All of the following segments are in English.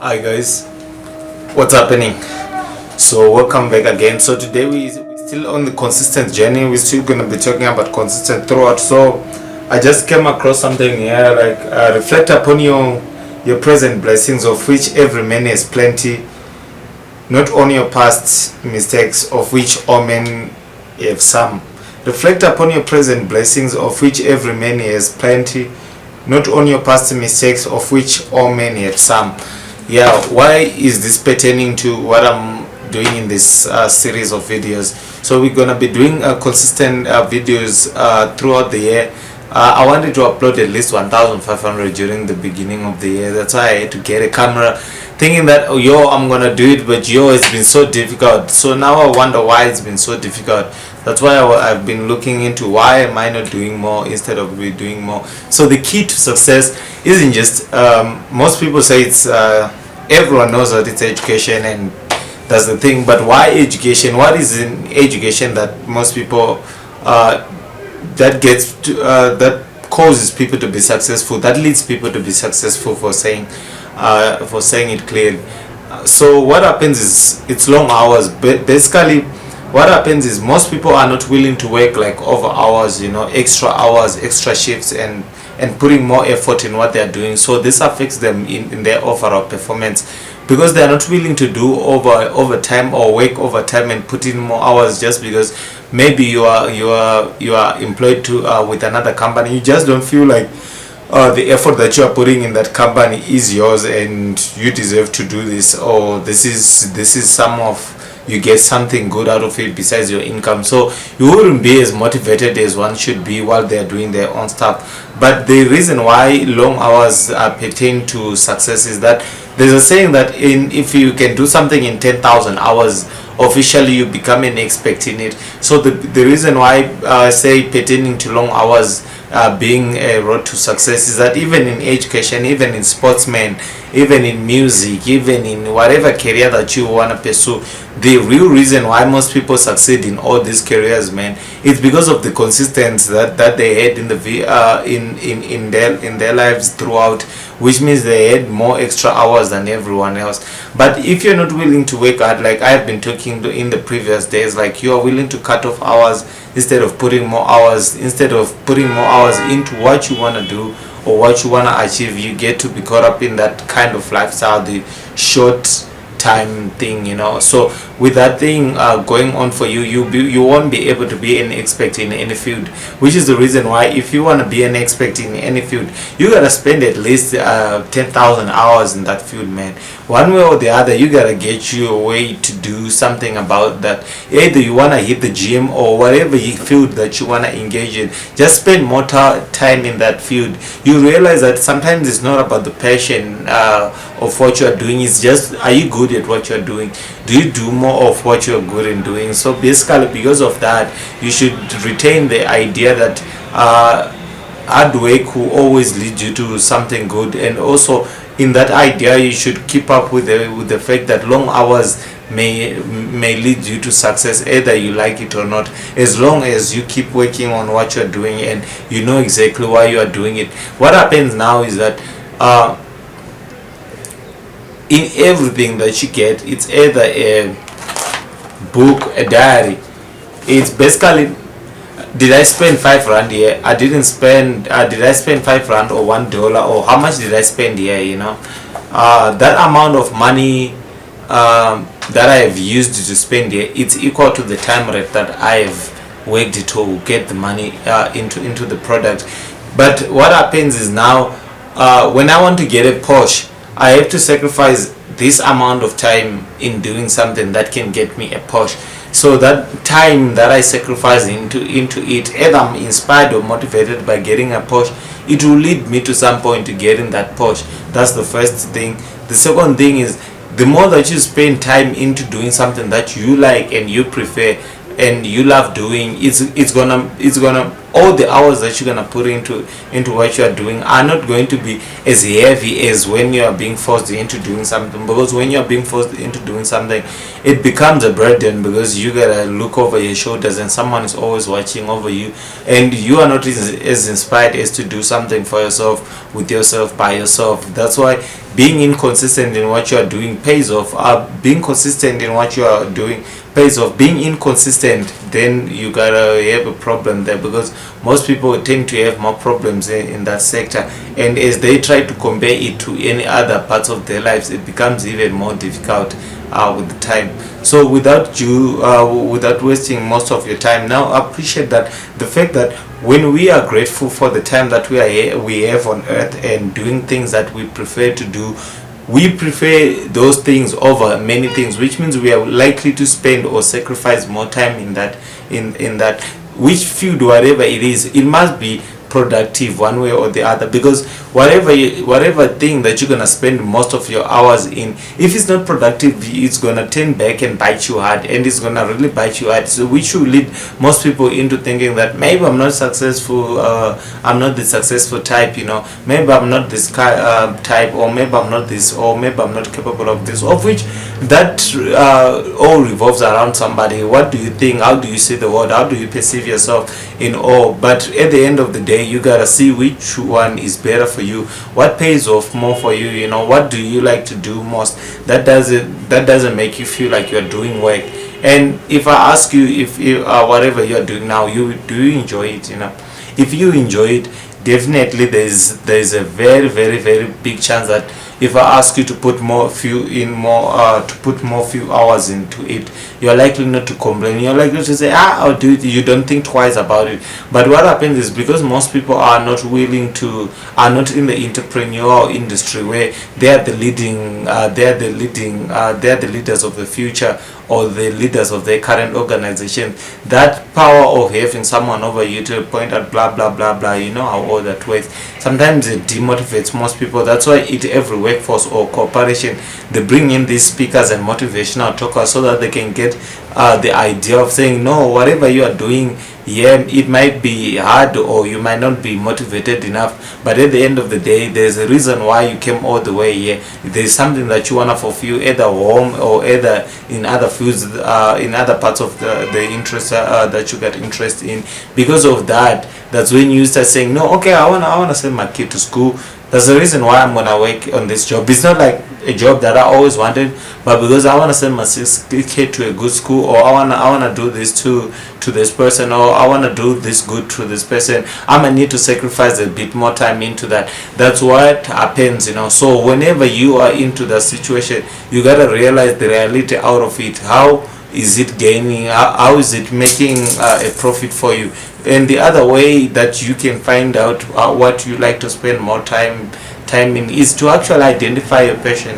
Hi guys, what's happening? So welcome back again. So today we're still on the consistent journey. We're still gonna be talking about consistent throughout. So I just came across something here like reflect upon your present blessings, of which every man has plenty, not on your past mistakes, of which all men have some. Reflect upon your present blessings, of which every man has plenty, not on your past mistakes, of which all men have some. Yeah, why is this pertaining to what I'm doing in this series of videos? So we're gonna be doing consistent videos throughout the year. I wanted to upload at least 1,500 during the beginning of the year. That's why I had to get a camera, thinking that I'm gonna do it, but it's been so difficult. So now I wonder why it's been so difficult. That's why I've been looking into why am I not doing more instead of doing more. So the key to success isn't just most people say it's everyone knows that it's education, and that's the thing. But why education? What is in education that most people that causes people to be successful, that leads people to be successful, for saying it clearly. So what happens is it's long hours. Basically what happens is most people are not willing to work like over hours, extra hours, extra shifts, and putting more effort in what they are doing. So this affects them in their overall performance, because they are not willing to do overtime or work overtime and put in more hours, just because maybe you are employed with another company. You just don't feel like the effort that you are putting in that company is yours and you deserve to do this, or this is some of you get something good out of it besides your income. So you wouldn't be as motivated as one should be while they're doing their own stuff. But the reason why long hours pertain to success is that there's a saying that if you can do something in 10,000 hours, officially you become an expert in it. So the reason why I say pertaining to long hours being a road to success is that even in education, even in sportsmen, even in music, even in whatever career that you want to pursue, the real reason why most people succeed in all these careers, man, it's because of the consistency that they had in their lives throughout, which means they had more extra hours than everyone else. But if you're not willing to work hard, like I've been talking in the previous days, like you are willing to cut off hours instead of putting more hours into what you want to do or what you want to achieve, you get to be caught up in that kind of lifestyle, the short time thing. So with that thing going on for you, you won't be able to be an expert in any field, which is the reason why if you want to be an expert in any field, you gotta spend at least 10,000 hours in that field, man. One way or the other, you gotta get you a way to do something about that. Either you want to hit the gym or whatever field that you want to engage in, just spend more time in that field. You realize that sometimes it's not about the passion of what you are doing, it's just, are you good at what you're doing? Do you do more of what you're good in doing? So basically, because of that, you should retain the idea that hard work will always lead you to something good. And also in that idea, you should keep up with the fact that long hours may lead you to success, either you like it or not, as long as you keep working on what you're doing and you know exactly why you are doing it. What happens now is that in everything that you get, it's either a book, a diary. It's basically, did I spend £5 here? I didn't spend. Did I spend £5 or $1, or how much did I spend here? That amount of money that I have used to spend here, it's equal to the time rate that I have worked to get the money into the product. But what happens is now, when I want to get a Porsche, I have to sacrifice this amount of time in doing something that can get me a Porsche. So that time that I sacrifice into it, either I'm inspired or motivated by getting a Porsche, it will lead me to some point to getting that Porsche. That's the first thing. The second thing is, the more that you spend time into doing something that you like and you prefer and you love doing, it's gonna all the hours that you're gonna put into what you are doing are not going to be as heavy as when you are being forced into doing something. Because when you are being forced into doing something, it becomes a burden, because you gotta look over your shoulders and someone is always watching over you, and you are not as inspired as to do something for yourself, with yourself, by yourself. That's why being inconsistent in what you are doing pays off. Being consistent in what you are doing pays off. Being inconsistent, then you gotta have a problem there, because most people tend to have more problems in that sector, and as they try to compare it to any other parts of their lives, it becomes even more difficult with the time. So without wasting most of your time, now appreciate that the fact that when we are grateful for the time that we have on earth and doing things that we prefer to do, we prefer those things over many things, which means we are likely to spend or sacrifice more time in that which field, whatever it is. It must be productive one way or the other, because whatever thing that you're gonna spend most of your hours in, if it's not productive, it's gonna turn back and bite you hard, and it's gonna really bite you hard. So which will lead most people into thinking that maybe I'm not successful, I'm not the successful type, maybe I'm not this type, or maybe I'm not this, or maybe I'm not capable of this, of which that all revolves around somebody. What do you think? How do you see the world? How do you perceive yourself in all? But at the end of the day, you gotta see which one is better for you, what pays off more for you. What do you like to do most? That doesn't make you feel like you're doing work. And if I ask you, if whatever you're doing now, do you enjoy it? If you enjoy it, definitely there's a very, very, very big chance that if I ask you to put few hours into it, you're likely not to complain. You're likely to say, I'll do it. You don't think twice about it. But what happens is, because most people are not in the entrepreneurial industry where they are the leaders of the future, or the leaders of their current organization, that power of having someone over you to point at blah blah blah blah, how all that works, sometimes it demotivates most people. That's why every workforce or corporation, they bring in these speakers and motivational talkers, so that they can get the idea of saying, no, whatever you are doing, it might be hard, or you might not be motivated enough, but at the end of the day, there's a reason why you came all the way here. There's something that you want to fulfill, either home or either in other fields, in other parts of the interest that you get interest in. Because of that's when you start saying, no, okay, I wanna send my kid to school. That's the reason why I'm gonna work on this job. It's not like a job that I always wanted, but because I want to send my kid to a good school, or I wanna do this to this person, or I want to do this good to this person, I'm gonna need to sacrifice a bit more time into that. That's what happens. So whenever you are into that situation, you gotta realize the reality out of it. How is it gaining? How is it making a profit for you? And the other way that you can find out what you like to spend more time in is to actually identify your passion,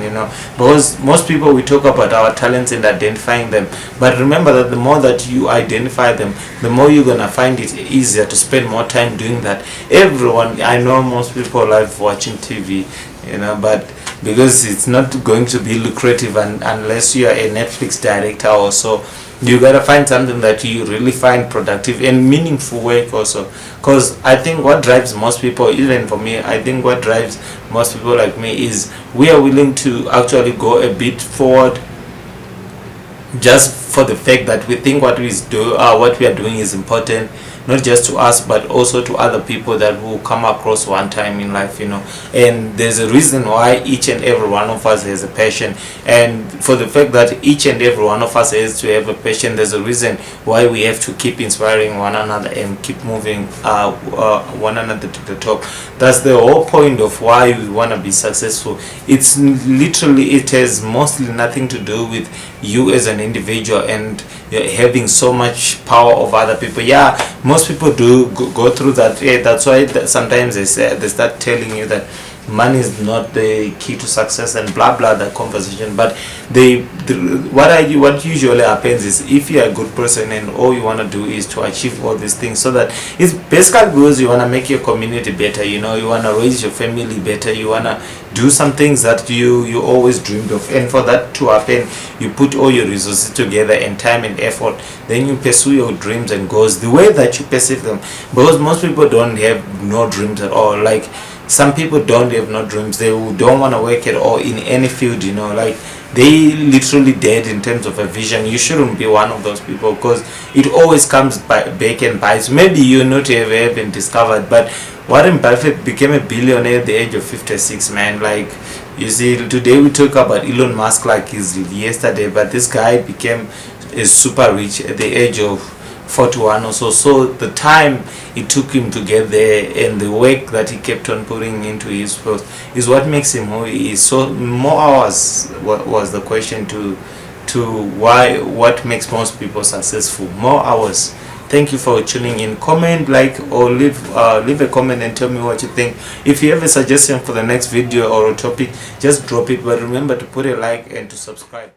because most people, we talk about our talents and identifying them, but remember that the more that you identify them, the more you're gonna find it easier to spend more time doing that. I know most people love watching TV, but because it's not going to be lucrative unless you are a Netflix director or so, you gotta find something that you really find productive and meaningful work also. Because I think what drives most people, even for me, I think what drives most people like me is we are willing to actually go a bit forward just for the fact that we think what we are doing is important, not just to us but also to other people that will come across one time in life. And there's a reason why each and every one of us has a passion, and for the fact that each and every one of us has to have a passion, there's a reason why we have to keep inspiring one another and keep moving one another to the top. That's the whole point of why we want to be successful. It has mostly nothing to do with you as an individual and having so much power over other people. Most people do go through that. That's why sometimes they start telling you that money is not the key to success and blah blah, that conversation. But what usually happens is, if you're a good person and all you want to do is to achieve all these things, so that it's basically because you want to make your community better, you want to raise your family better, you want to do some things that you always dreamed of, and for that to happen, you put all your resources together and time and effort, then you pursue your dreams and goals the way that you perceive them. Because most people don't have no dreams at all. Like, some people don't have no dreams. They don't want to work at all in any field, like they literally dead in terms of a vision. You shouldn't be one of those people, because it always comes back and bites. Maybe you not have been discovered, but Warren Buffett became a billionaire at the age of 56, man. Like, You see, today we talk about Elon Musk like he's yesterday, but this guy became is super rich at the age of 41 or so. So the time it took him to get there and the work that he kept on putting into his post is what makes him who he is. So more hours was the question to why, what makes most people successful. More hours. Thank you for tuning in. Comment, like, or leave a comment and tell me what you think. If you have a suggestion for the next video or a topic, just drop it, but remember to put a like and to subscribe.